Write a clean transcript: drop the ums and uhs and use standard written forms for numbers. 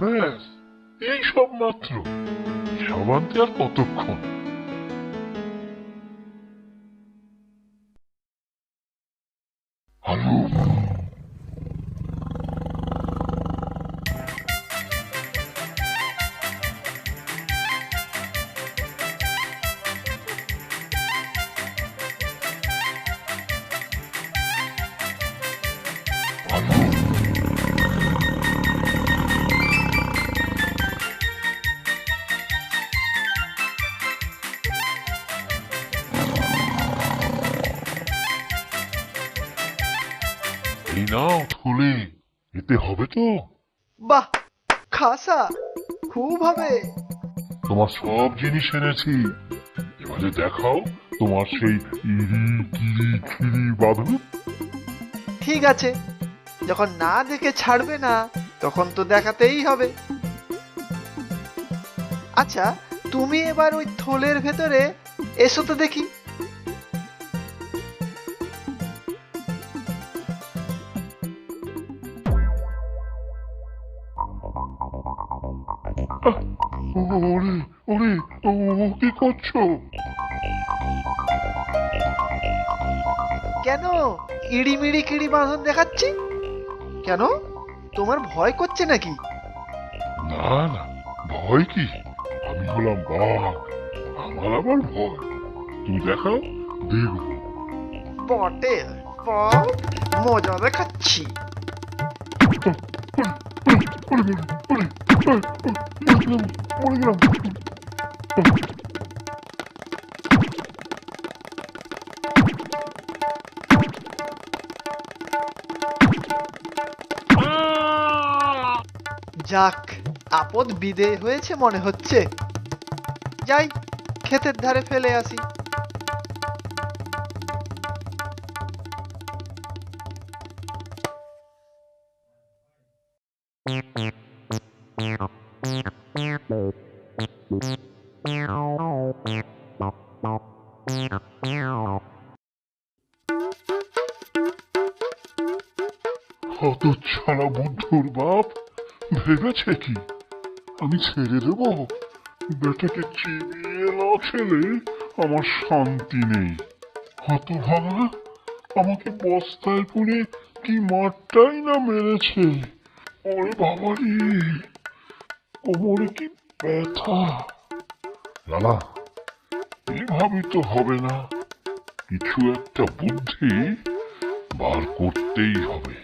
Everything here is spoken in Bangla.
ব্যাস, এই সব মাত্র। এসব আনতে আর কতক্ষণ? Hello, hello. এই নাও থলে, এতে হবে তো? বাহ, খাসা, খুব হবে। তোমার সব জিনিস এনেছি। এবারে দেখাও তোমার সেই ইরি গিরি খিরি বাঁধন। ঠিক আছে, যখন না দেখে ছাড়বে না তখন তো দেখাতেই হবে। আচ্ছা, তুমি এবার ওই থলের ভেতরে এসো তো দেখি। ওরে ওরে, ও কি করছো? কেন ইড়িমিড়ি কিড়ি বাঁধন দেখাচ্ছি? কেন, তোমার ভয় করছে নাকি? না না, ভয় কি? আমি হলাম বাঘ, আমার আবার ভয়? তুমি দেখাও, দেখবো। বটে, বাহ, মজা দেখাচ্ছি। ওরে, ওরে, ওরে, মরে গেলাম, মরে গেলাম। যাক, আপদ বিদেয় হয়েছে মনে হচ্ছে। যাই, ক্ষেতের ধারে ফেলে আসি। হতচ্ছাড়া বুদ্ধুর বাপ ভেবেছে কি আমি ছেড়ে দেব? বেটাকে চিবিয়ে না খেলে আমার শান্তি নেই। হতভাগা আমাকে বস্তায় পুরে কি মারটাই না মেরেছে। ওরে বাবারে, কোমরে কি ব্যথা! লালা, এভাবে তো হবে না, কিছু একটা বুদ্ধি বার করতেই হবে।